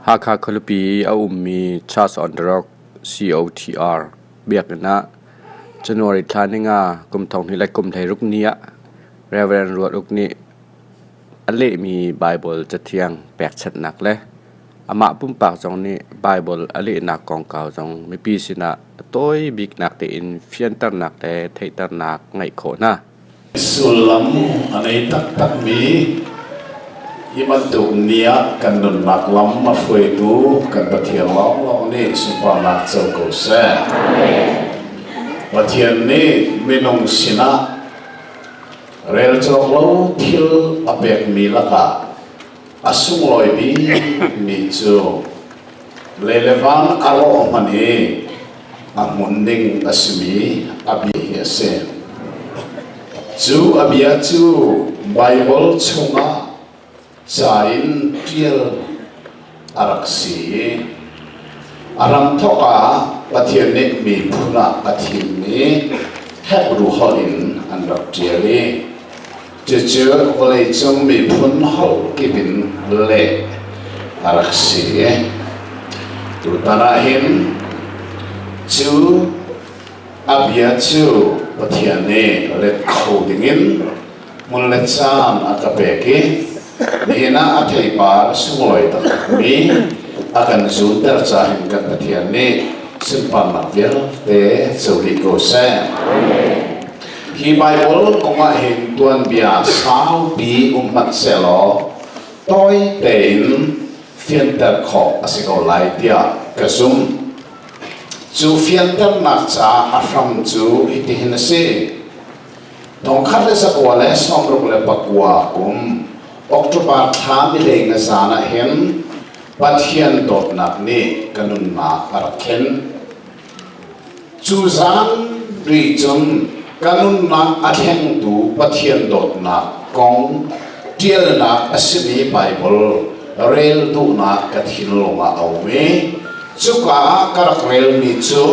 Haka Kalupi Aumi Charles on the Rock COTR Biakna January Taninga Kumtong Hilakum Tairuknia Reverend Rukni Ale mi Bible Jatiang Pekchat Nakle Ama Pumpak Jongni Bible Ale Nak Kong Kao Jong Mipisina Toy Big Nakte in Fiantar Nakte Tater Nak Ngai Kona Sulam anay tak mi iman nia kanun naklam mafui tu kan pathian long ni sumpah nak ko se pathian ni minung sina rel chok lo thil apek mi laka asung loi bi mi chu lelevan aro mani amunding asmi abi hese chu abia chu Bible chunga chain tiel araksi aram thoka pathian ne mi phuna athim ni hebru holin andak tieli cheche olei chung mi phun hol kibin le araksi tu tarahin chu abia chu pathian ne let khodingin mun let chan akapeki nina athai par sungoi tak mi akan zunter chahin kan pathian ne simpan makvel te choli ko se hi Bible konga hin tuan bia sau bi ummat selo toy tein fiantar kho asiko lai tia kasum chu fiantar nak cha afram chu itihin se tong khat sa ko le som ro le pakwa kum October tham le nga sana hen pathian dot nak ni kanun ma arakhen chu zan ri chum kanun na atheng tu pathian dot na kong tiel na asmi Bible rel tu na kathin longa awe chuka karakrel mi chu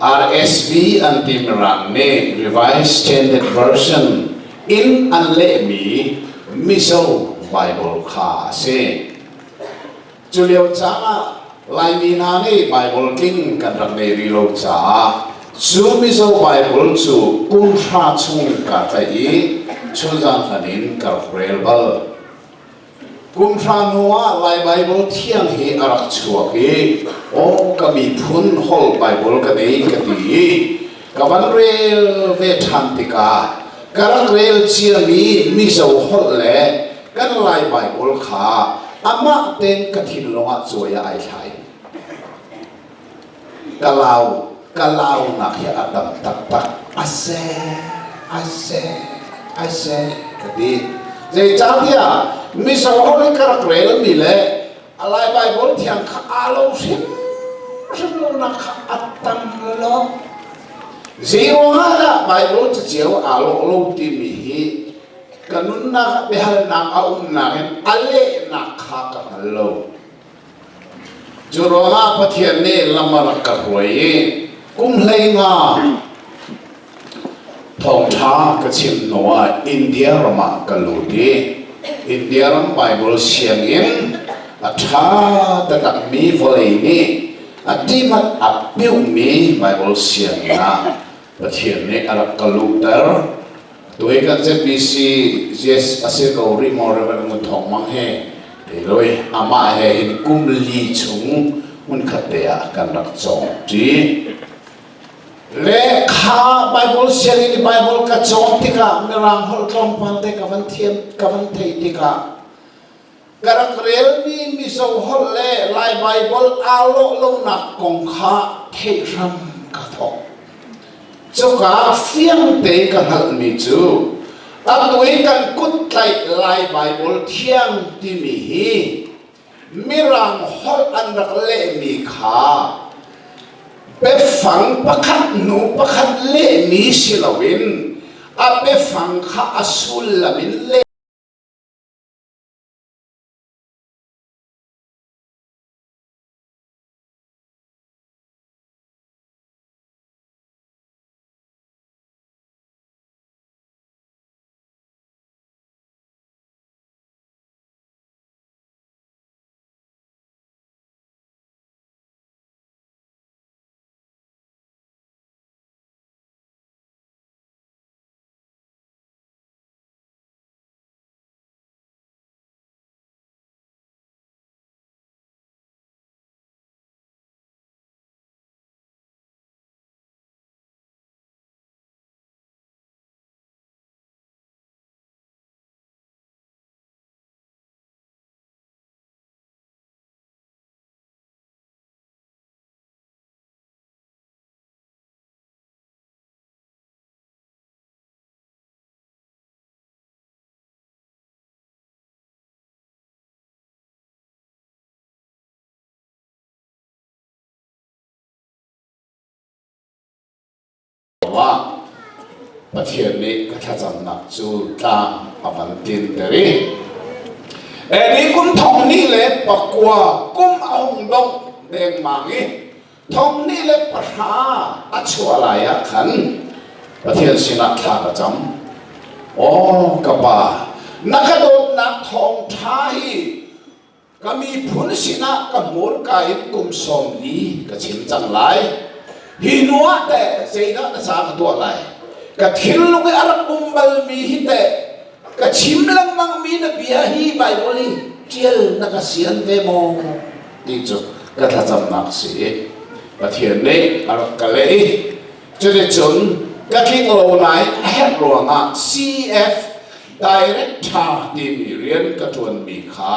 RSV antimran ne Revised Standard Version in anle mi miso Bible kha se chuliao cha lai mi na ne Bible king kan rak ne ri lo cha chu miso Bible chu kun pha chung ka tai chu jan hanin kar rel bal kun pha noa lai Bible thiang hi arak chuak hi o kami phun hol Bible ka nei ka ti kawan rel ve thantika karak rel chia mi miso hol le kan lai Bible kha ama ten kathin longa choya ai thai kalau nak ya adam tak ase kati je chatia miso hol karak rel mi le alai Bible thiang kha alo sim lo nak atam lo zero hada Bible chiao alo lo ti mi hi kanun na behal na aum na hen ale na kha ka lo juroha pathian ne lamar ka roi kum leinga thong tha ka chin noa India rama ka lu di India ram Bible siang in atha ta tak mi volei ni atimat apiu mi Bible siang na pathian ne arak kalutar tuai kan ZBC yes ase ko ri more ba ngun thong mang he loi ama he in kum li chung mun khatea kan rak chong ti le kha Bible siang ni Bible ka chong tika merang hol klom pante ka van thiam ka van thei tika karak rel mi miso hol le lai Bible alo lo nak kong kha thei ram ka thok chuka fiang te kan hal mi chu atui kan kut lai Bible thiang ti mi hi mirang hol an rak le mi kha pe phang pakhat nu pakhat le mi silawin a pe phang kha asul lamin le wa pathian ni ka thajam nak chu ta avantin teri eni kum thong ni le pakwa kum ahong dong deng mangi thong ni le pasha achwalaya khan pathian sina tha ka cham o kapa nakadot nak thong thai kami phun sina kamur kain kum som li ka chim chang lai hi nuwa te seina na sa ka to lai ka thil lu ke arak bumbal mi hi te ka chim lang mang mi na bia hi bible li chiel na ka sian ve mo ti chu ka tha cham nak si pathian ne arak ka le chu le chun ka king lo nai het lo nga cf director ti mi rian ka tuan mi kha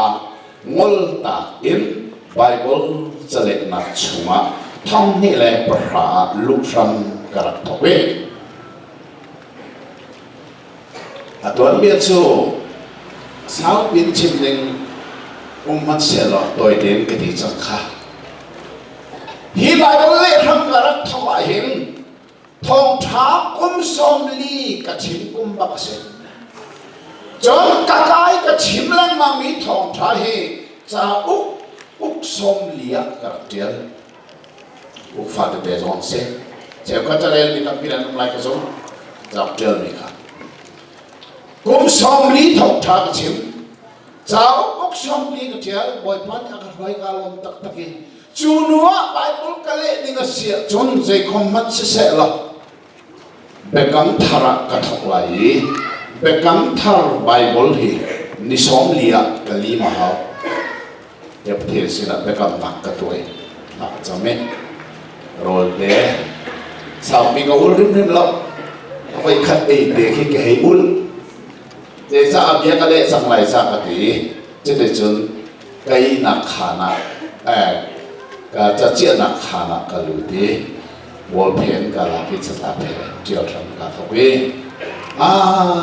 ngol ta in bible chalek na chunga thong ni le pra lu ram karak thowe atuan bia chu sao bin chim ling mat selo toy den ke ti chang kha hi bible le ram karak thowa hin thong tha kum som li ka chim kum bak se chon kakai ka chim lang ma mi thong tha hi cha uk som lia karakter uk fa de zon se che ka ta le ni tam piran um lai ka zo zap tel mi kha kum som li thong tha ka chim cha uk som li ka tel boy pan ka roi ka lom tak tak ki chu nuwa bible ka le ni nga sia chon je khom mat se se la bekam thara ka thok lai bekam thar bible hi ni som lia ka li ma ha ya phe sila bekam nak ka toy nak chame rol de sao mi ka ul rim lo vai khat ei de khi ke hei ul je sa abia ka le sang lai sa ka ti che de chun kai na khana ka cha chia na khana ka lu ti wol phen ka la ki cha ta phe chiao tham ka thoi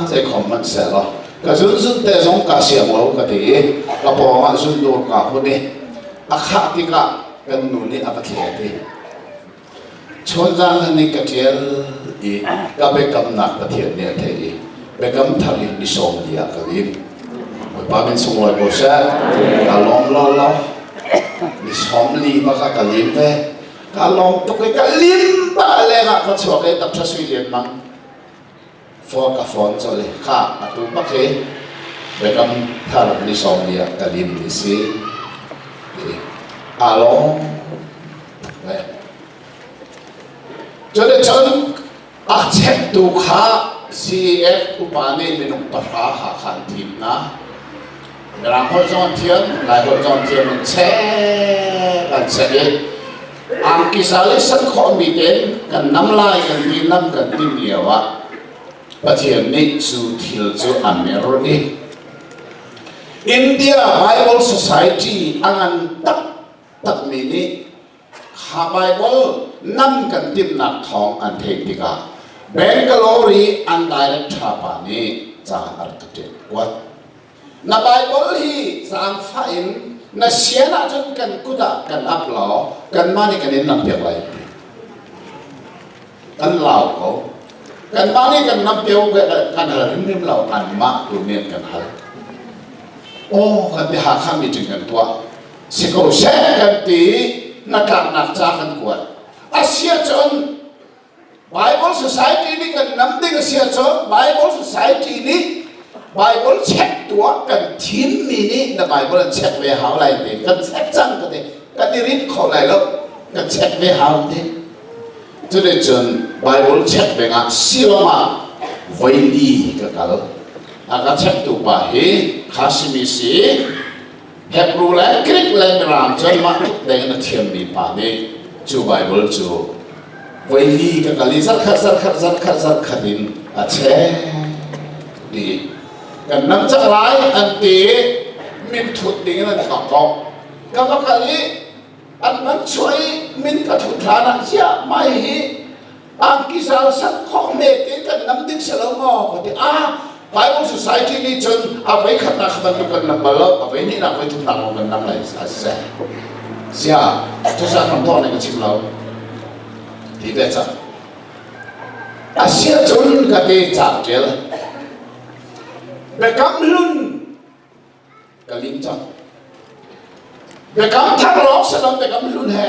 sai common se lo ka sun te song ka siang lo ka ti ka po nga sun do ka ho ni a kha ti ka kan nu ni a ka thia ti chon jang ni ka tiel i ka be kam na ka thia ne the i be kam thali ni som dia ka lim pa men song lo ko sa ka lom lo lo ni som li ba ka lim te ka lom to ka lim ba le nga ka chwa ke tap tha sui lian mang for ka phone cho le kha atu pa ke be kam thar ni som lia ka lim ni si alo ve cho le chon a check tu kha cf upane minuk pa ha khan tim na rang hol chon thiam lai hol chon thiam che kan che ang kisale san kho mi ten kan nam lai kan ti nam kan tim liawa pathian ni chu thil chu amero ni India Bible Society angan tak mi ni ha Bible nam kan tim nak thong an the tika Bangalore an direct thapa ni cha architect wat na Bible hi sang fain na siana chun kan kuda kan aplo kan mani kan in nak piak lai kan lao ko kan mani kan nam piau kan hal rim lao kan ma tu nen kan hal oh kan di ha kham mi jing kan tua siko se kan ti na kan nak cha kan kuat asia chon Bible Society ni kan nam ding asia chon Bible Society ni Bible check tua kan thim mi ni na Bible check ve hao lai te kan check chang ka te kan ni rin kho lai lo kan check ve hao te cho nên chun Bible check về ngã siloma vây đi cái cả đó aga check tu ba he Kashmisi Hebrew la Greek la chun ma để nó thiam đi pa ne chu Bible chu vây đi cái cả lý rất khát din à che đi cái nắm chắc lái anh tí mình thụt đi cái này có cái lý anh vẫn chuối mình cả thụt ra nặng chia mai hi anh kia sao sẵn khó mệt cái cần nắm tiếng sẽ lâu ngò thì Bible Society ni chun với khát nạc mình được cần nằm bờ với ni nạc với thụt nặng mà mình nằm lại sẽ xia cho ra không to này cái chim lâu thì vậy sao Asia chun ka te chak kel be kam lun ka lim chak be kam thak lo se lo be kam lun he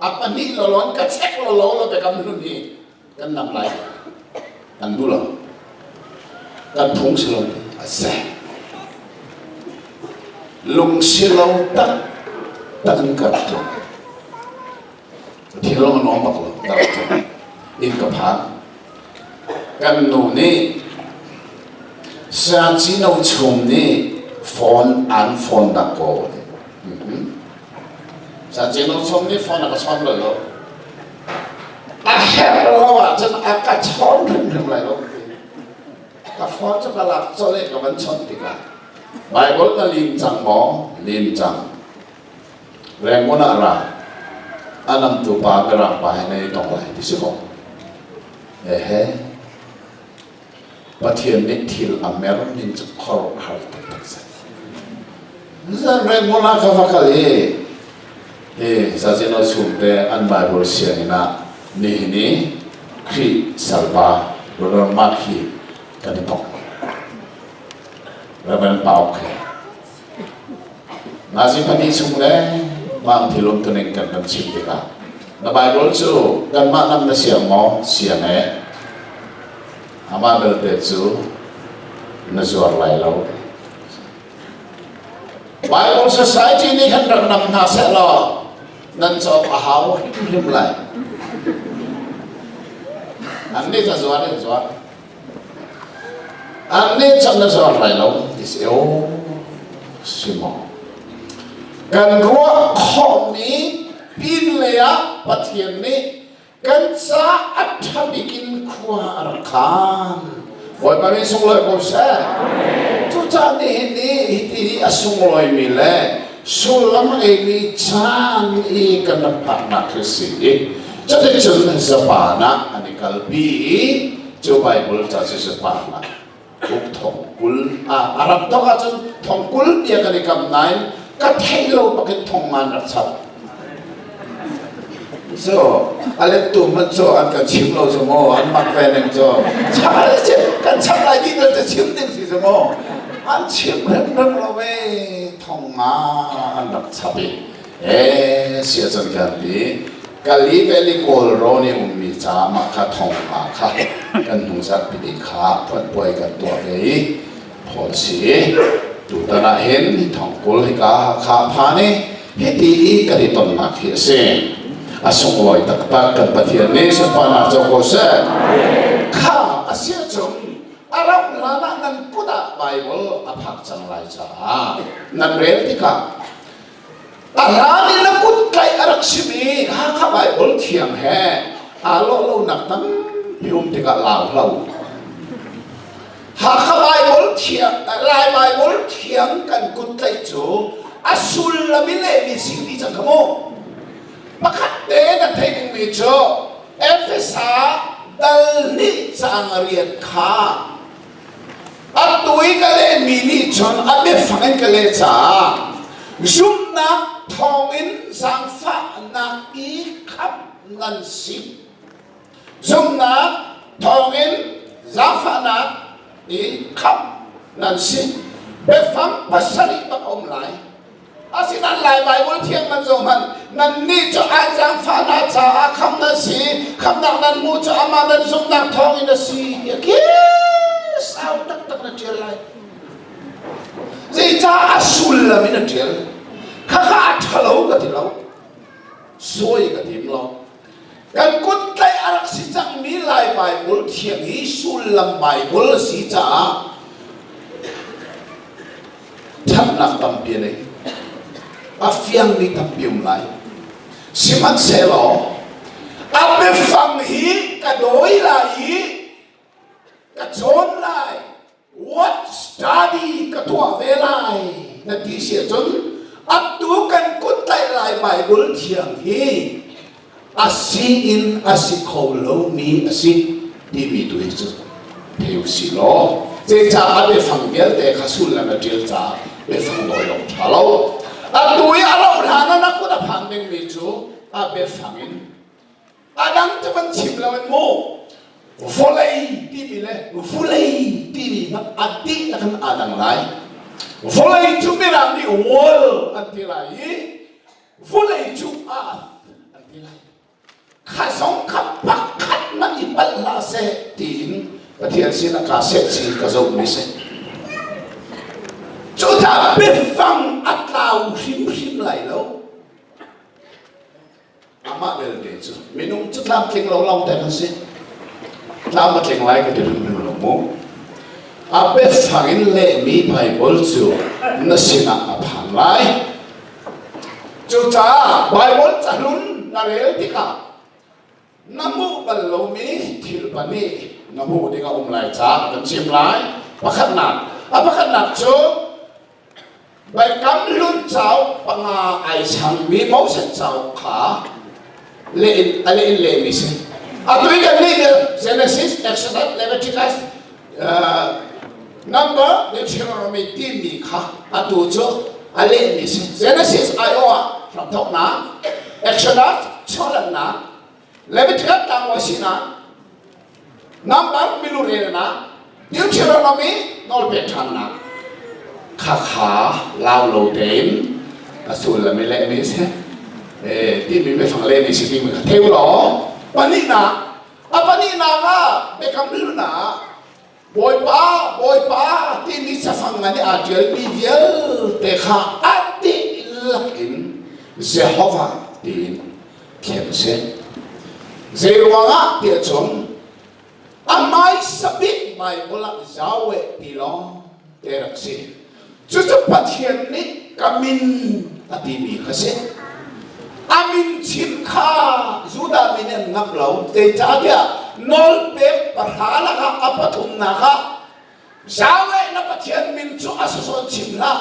apani lo lon ka chek lo be kam lun ni kan nam lai kan du lo kan thung se lo ase lung se lo tak tan ka to thì lo nó mặc lo ta in ka phan kan nu ni sa chi no chum ni phone an phone da ko sa chi no chum ni phone ka chom lo a he lo wa chen a ka chom thum lại lo ka phone cho ka lak cho le ka ban chon ti ka Bible na lim chang mo lim chang reng mo na ra anam tu pa ka ra pa nei tong lai ti si ko he Pathian ni thil amer nin chu khor har tak sa zan re mona ka vakali sa jeno sumte an Bible sianina ni khri salba ro makhi kan tok raban pau khe nazi pani sumle mang thilum tuning kan kan simtika na Bible chu kan ma nam na siang mo siang ama belte chu na zuar lai lo Bible society ni kan rak nam na se lo nan cho a hau him lai an ni cha zuar ni zuar an ni cha na zuar lai lo is eo simo kan ruwa khom ni pin le ya Pathian ni kan sa athabikin khua arkan oi pa min sung loi ko sa tu cha ni ti asung loi mi le sulam e mi chan i kan pa na krisi cha de chun sa pa na ani kalbi chu Bible cha sa pa na uk thong kul arab to ka chun thong kul ya kan kam nai ka thailo pakin thong man rak chat so ale tu man so an ka chim lo so mo an mak ve neng so cha che kan cha lai di de chim ning si so mo an chim ren lo ve thong ma an rak chabi sia chan kan bi kali veli kol ro ni mi cha ma kha thong ma kha kan hung sa pi di kha phat poi kan to ve phol si tu ta na hen thong kol ka kha pha ni he ti ka di ton ma khi se asung loi tak tak kan Pathian ni sa pana cho ko sa kha asia chum arab lana nan kuda Bible aphak chang lai cha nan rel ti ka arani na kut kai arak simi ha kha Bible thiam he alo lo nak tam pium ti ka lao lo ha kha Bible thiam lai Bible thiam kan kut kai chu asul la mi le mi sing ti chang kamo Pakat na tayo medyo Efesa dal ni sa angariat ka at tuwi kale mini chon abe fangen kale sa zoom na thongin sang fa na ikap nan si zoom na thongin sang fa na ikap nan si befang pasari pa omlay asinan lai Bible thiang man zo man nan ni cho an jang fa na cha kham na si kham na nan mu cho ama nan zum nak thong in na si ki sao tak tak na tir lai zai cha asul la min na tir kha kha thalo ka ti lo soi ka tim lo kan kut lai arak si chang mi lai Bible thiang hi sul lam Bible si cha thap nak tam pi nei afiang ni tapium lai siman selo abe fang hi kadoi lai kachon lai what study katwa ve lai na ti sia chon atu kan kutai lai Bible thiang hi asi in asi kholo mi asi ti mi tu chu theu si lo je cha abe fang vel te khasul la na til cha be fang loi lo thalo Atui alam rana na kuda pandeng meju abe fangin adang teman chim lawan mo volei ti mi le volei ti mi na ati na kan adang lai volei chu mi rang ni wol anti lai volei chu anti lai kha song kha pak khat na i bal la se tin pathian sin ka se sin ka zo mi se chu ta be fang atlau him him lai lo ama bel de chu minung chu lam tling lo long ta se lam ma tling lai ka de lu lo mo abe fangin le mi bible chu na sina aphan lai chu cha bible cha lun na rel ti ka namu bal lo mi thil pani namu de ka lai cha kan sim lai pakhat na chu bài cắm luôn cháu bằng ai sang mi máu sẽ cháu khá lên mi sẽ tôi cái này Genesis, Exodus, Leviticus, Number, Deuteronomy tin mi khá tôi cho lên mi sẽ Genesis Iowa from thóc ná Exodus cho lần ná Leviticus đang qua xin ná Number milu rel ná Deuteronomy nol betan ná khá khá lao lâu đến xuân là mấy lẽ mấy xe tìm mình mới phẳng lên thì tìm mình theo đó pani na ga để cầm luôn na bồi pa tìm đi sa phẳng ngay à chơi đi veel để khá ati lakin Jehovah tin kiếm xe Jehovah tiệt chúng amai sabit mai bolak Yahweh tilo teraksi Chuchu pathian ni kamin atimi khase amin chim kha juda minen ngap lo te cha dia nol pe parhala ka apathum na ka jawe na pathian min chu asuson chim na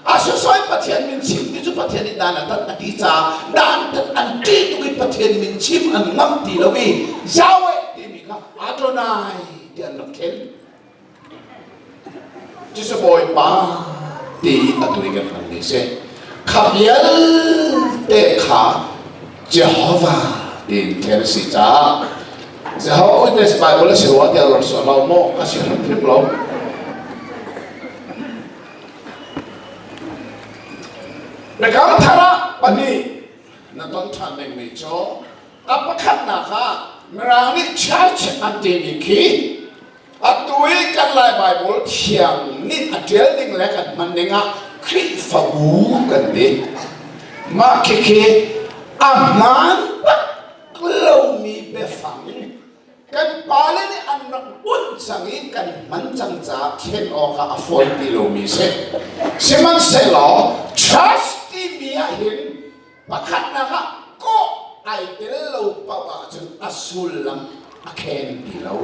asusoi pathian min chim ti chu pathian ni dana tan ati cha dan tan anti tu ki pathian min chim an ngam ti lo wi jawe ti mi ka Adonai tian lo ken chuchu boy pa ti atui kan ni se khabiel te kha Jehovah in Tennessee cha Jehovah in this Bible se wa te lo so lo mo a se ram trip lo na kam thara pani na ton than nei me cho apakhat na kha mrang ni church ante ni ki atui kan lai Bible thiang ni atel ding le kan man ninga khri fa bu kan de ma ke aman lo mi be fang kan pale ni anak un sangi kan man chang cha khen o ka afoi ti lo mi se seman se lo trust ti mi a hin pakhat na ka ko ai tel lo pa ba chun asul lam a khen ti lo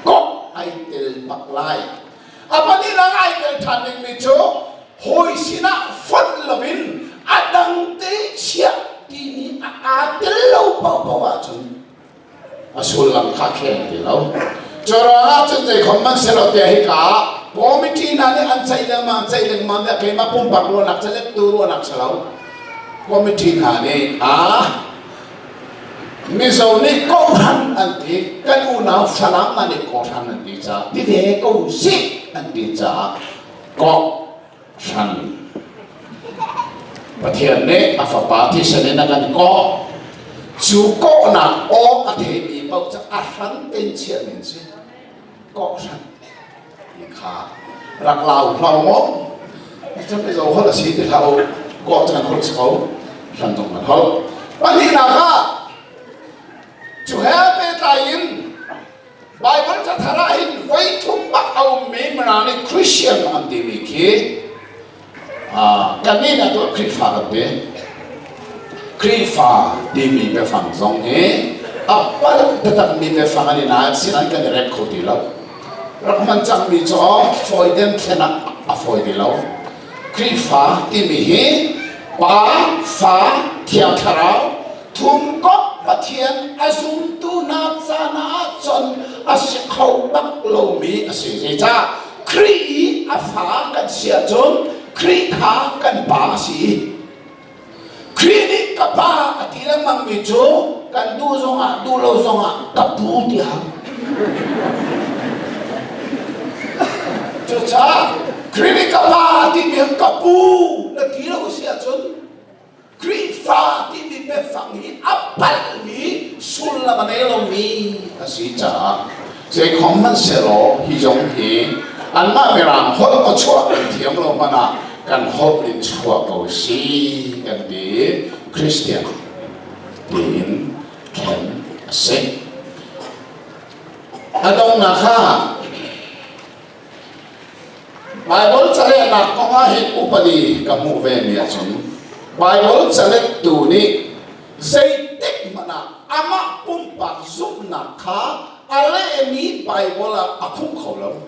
ko ai tel pak lai apa ni lang ai tel thaning mi cho hoi sina fon lovin adang te chia ti ni a tel lo pa ba chun asul lam kha khen ti lo chora chun dei khom man se lo te hi ka committee na ni an chai le ma da ke ma pum pak lo nak chale tu ro nak chalo committee na ni mizo ni ko han anti kan una salam na ni ko han anti cha ti ve ko si anti cha ko san pathian ne afa pa ti sane na kan ko chu ko na o a the mi pau cha a san ten chia min se ko san ni kha rak lao lao mo cha pe zo ho la si ti lao ko cha ko chau san dong na ho pa ni na ka to have it in Bible cha thara in vai thum bak au me mrani Christian anti mi ki kan ni na to krifa de krifa de mi be phang zong he apal ta tak mi be phang ani na sinan kan rep khoti lo rakman chang mi cho foi dem thena a foi di lo krifa ti mi he pa fa thia tharau thum ko pathian azum tu na sana chon asi khau bak lo mi asi je cha kri afa kan sia chon kri kha kan pa si kri ni kapa atilang mang micho kan du zonga du lo zonga kapu tiang cha kri kapa ati mi kapu na tilo sia chon kri fa ti mi pe fang hi apal mi sul la manelo mi asi cha se common selo hi jong hi an ma me ram hol ko chua thiam lo mana kan hol in chua ko si kan di Christian din kan se adong na kha Bible chale na ko nga hin upali kamu ve mi achun Bible chale tu ni zaitik mana ama pumpak zup na kha ale emi Bible akhung kholo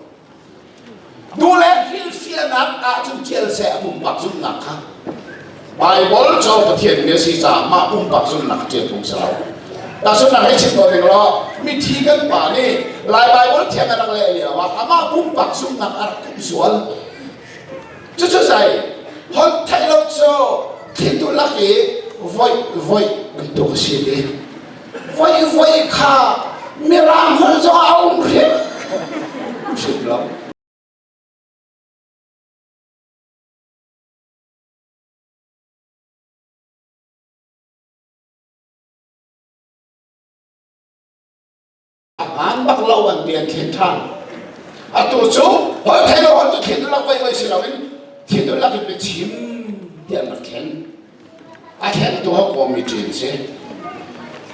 dule hil fianat a chung chel se pumpak zup na kha Bible cho pathian me si cha ma pumpak zup na che thung sao ta sun na hai chin ko ding lo mi thi kan pa ni lai Bible thiam na le li wa ama pumpak zup na ar kum sual chu chu sai hot thai lo cho khi tu la ki voi tu si ni voi kha mi ram ho zo aum ri shit lo an bak lo an tian thiên thang a tu chu hoi thai lo hoi tu thiên la voi si lo in thiên la ki pe chim tian la khen a khen tu ha ko mi chin se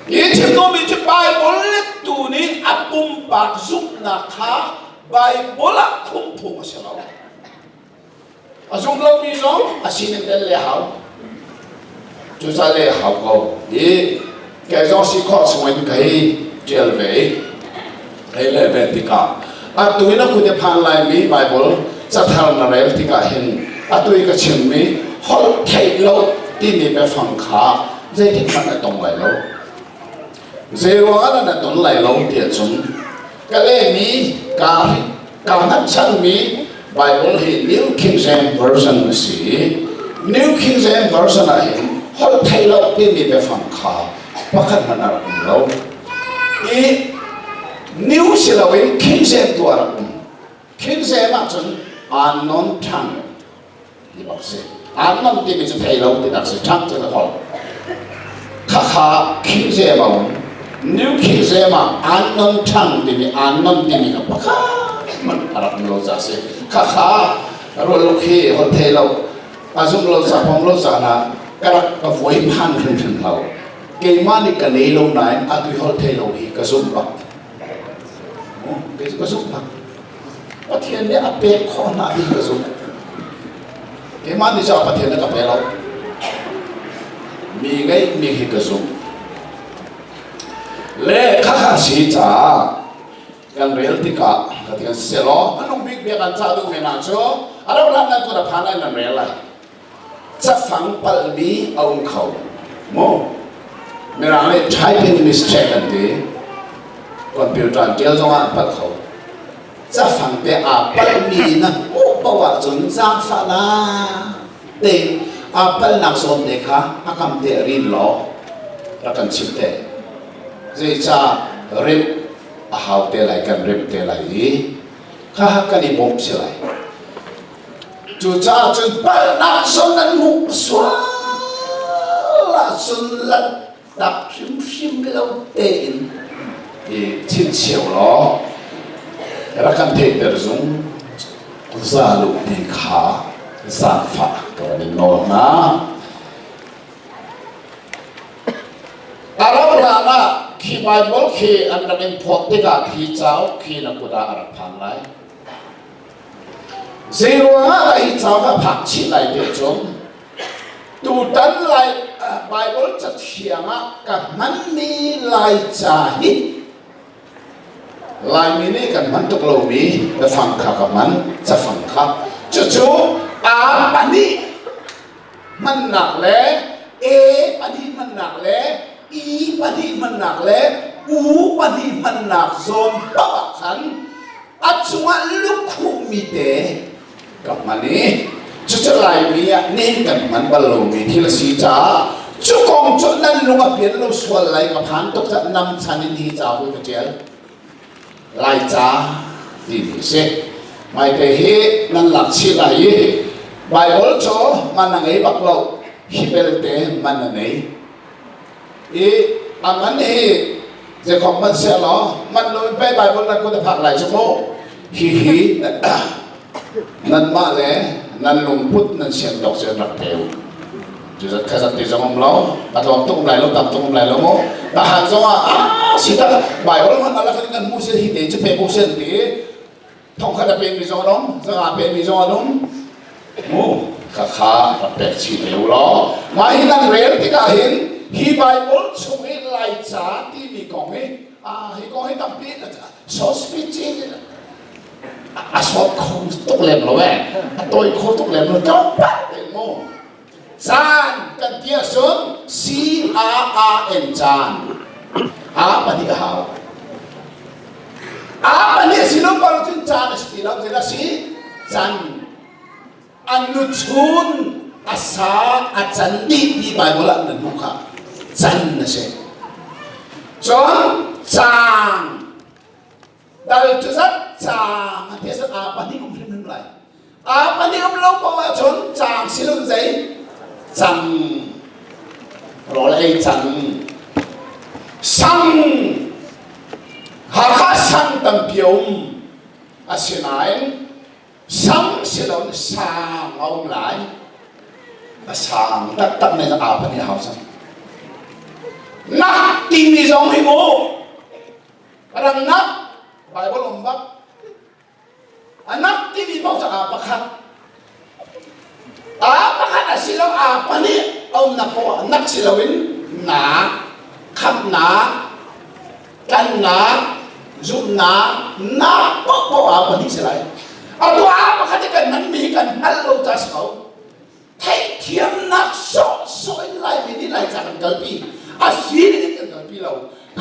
yi thiên no mi chi Bible le tu ni apum bak zup na kha Bible a khum phum se lo a zum lo mi zo a sin den le hao chu sa le hao ko yi cái do si kho soi cái jail về hay là về thì cả tụi nó cũng được phàn lại mi Bible chắc thằng nào đấy thì cả hình tụi cái chuyện mi họ thấy lâu thì mi phải phăng khá dễ thì mà là đồng lại lâu dễ quá là đồng lại lâu thì chúng cái này mi cả nát chân mi Bible thì New King James Version gì New King James Version là hình họ thấy lâu thì mi phải phăng khá bắt khăn mà nào lâu ý New Silawin King James tu Arab King James macam unknown tongue di bahasa unknown ti macam thailau ti dak se tongue tu hol kha King James mau New King James unknown tongue ti unknown ti ni apa kha man Arab lo za se kha ro lo khi hol thailau azum lo sa pom lo sa na karak ka voi phan thun lau ke mani ka nei lo nai atui hol thailau hi ka zum bak cái có giúp lắm, có thiên này áp khó nãy đi có giúp, cái mà đi sao có thiên này có bé đâu, mình thì có giúp, lẽ khác gì chả, cái real thì cả, cái xe lo, anh không biết việc anh cha được mấy nào chứ, anh đâu làm này có được phán này là real lại, chắc phẳng bal mi ông khẩu, mo, mình làm này typing mistake anh đi. Computer tiêu dùng ăn bát khẩu, chắc phẳng bé bát mì na, bảoว่าจนจ้างฝานะเต็งbátนักสอนเด็กค่ะคำเตะรินล้อรักกันชิบเตะเจ้าจ้าริบหาวเตะไหลกันริบเตะไหลข้ากันอีบ่มเสียไหลจู่จ้าจนบานักสอนนั้นมุกสวละจนละดับชิมเราเตะ亲切咯，然后看睇得中，za路的卡，散发个的诺那，阿拉伯那去Bible去安那边破的个去找去那个阿拉pan来，zero那去找个拍起来的中，都等来Bible จะเถียงอ่ะกับมันมีลายจาหิลายมีนี่กันมันตกลงมีจะฟังข้ากับมันจะฟังข้าจู่ๆปันนี้มันหนักแล้วปันนี้มันหนักแล้วปันนี้มันหนักแล้วปันนี้มันหนักโซนปะขันชัวลูกคู่มีเตะกับมันนี่จู่ๆลายมีอ่ะนี่กันมันบอลลูนมีที่ละสีจ้า chú con chỗ nan lung a biển lâu xuân lại gặp hắn tục trận năm chăn đi chào với cái chuyện lại cha đi đi xe mày thấy hi nan lạc chi lại Bible cho mà nàng ấy bạc lâu Hebel te mà nàng ấy anh hiจะของมันเสียหรอมันลอยไปไปบนนั้นก็จะพักหลายชั่วโมงฮีนั่นมาเลยนั่นลงพุทธนั่นเสียงดอกเสียงรักเทวจุดแค่สันติสงบเราแต่ตอนตุ้งไหลเราตามตุ้งไหลเราโม่แต่หากจะว่าสิตาไปบนมันอะไรกันมุสลิมจะเป็นมุสลิมท่องคาถาเป็นมิจฉาน้องจะหาเป็นมิจฉาน้องโม่ข้ารับเป็ดชีเทวเรามาหินันเรียนที่ก้าเห็นฮีไบเบิลช่วยไล่จ่าที่มีกองให้ฮีกองให้ตั้งปีนะสอสปีจีนสอดคงตุกเล่มเราแหวตัวอีกคนตุกเล่มเราจ้องปั๊บเป็นโม่จานกันเทียส่วน CRRN จานปฏิหารปฏิสิลูกบอลจุนจานสติเราจะสิจานอนุชุนอาสาอาจารย์ดีที่ไบเบิลนั่นบุคคลจันนะเช่จนจางดาวจุดจางเทียบอาปนิกมเป็นอะไรอาปนิกมเราบอกว่าจนจางสิลุงใจจังรอเลยจังสังหาข้าสังตั้งเพียวอาศัยไหนสังสิลุงสังเอาไหลสังตั้งในอาปนิกเขาสังนักที่มีสองให้โม่รังนักไปบนลมบักนักที่มีบอกจะอาปะคัดสิเราอาปะนี่เอานักว่านักสิเราวินหนาขับหนากันหนาจุดหนาหนาบอกอาปะนี่สิไรเอาตัวอาปะคัดกันนั้นมีกันฮัลโหลจ้าเขาไทยเทียมนักสอยไล่ไปนี่ไล่จากกันปีอาศีนี่กันปีเรา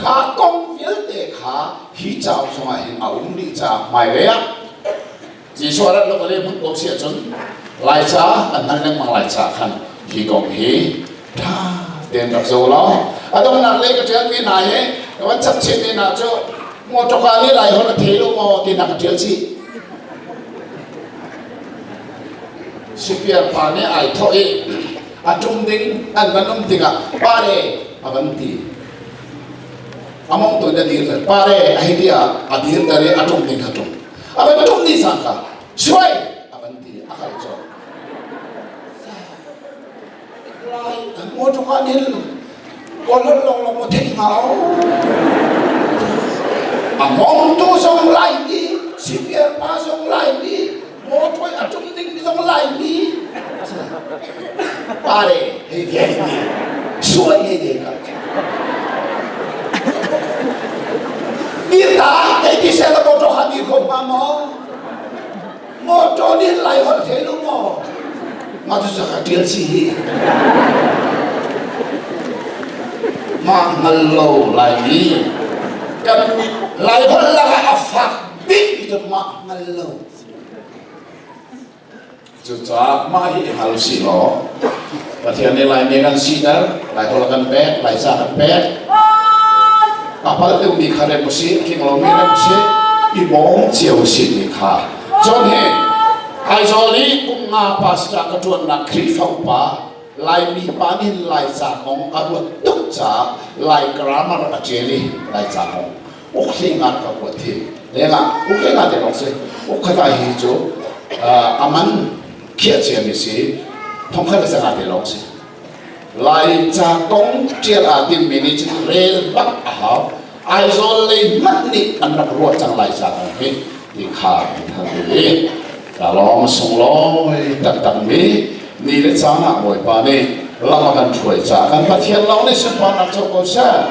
ขากงเฟียลเตขาฮิจาวสมัยเอานี่จ้าไม่เลยอ่ะจีชัวร์เราก็เลยพูดบอกเสียจนไล่จ้าอันนั้นยังมาไล่จ้ากันฮิกงฮิท่าเดินกับโซ่ล้ออะตรงนั้นเลยก็เจอมีนายแต่ว่าจับเช็ดนี่นะเจ้าโมจกานี่ไล่คนละเทลุโมที่นักเที่ยวสิสิเปียร์ปานี่ไอ้ท่อเออาจุ่มดิ้งอันนั้นนุ่มติกะปาเร่อาบันตีamong tu jadi pare idea adir dari atom ni atom apa atom ni sangka suai avanti akal jo lai mo tu kanil kolon long mo thei mau among tu song lai ni sipir pa song lai ni mo tu atom ni song lai ni pare idea ni suai idea ka kita ini saya bodoh hati kau mamo, bodoh ni lain hal telu mo, matu sakadil sih, mahalo lagi, kan lain hal lagi afak, big itu mahalo, juga mahi hal silo, perhatian ni lain dengan sinar, lain hal kan pet, lain sakan pet. Apa itu di kare musi, kinglo mere musi, ibong jauh sini kah. John he, aizoli kunga pasca ketuan nak krifau pa, lai mi panin lai sakong, aduan tukca, lai grammar ajeli, lai sakong. Uklingat kaputi, lenga, uklingat de longse, ukata hijau, aman kia jeli si, tongkar sangat de longse. Lai sakong dia adin mini rel bak ahau, aizole matni anak ruat sang lai sakong he dikha thangli kalau masung loi tak mi ni le sana boy pa ni lamakan chuai cha kan pathian law ni sepan nak chok ko sa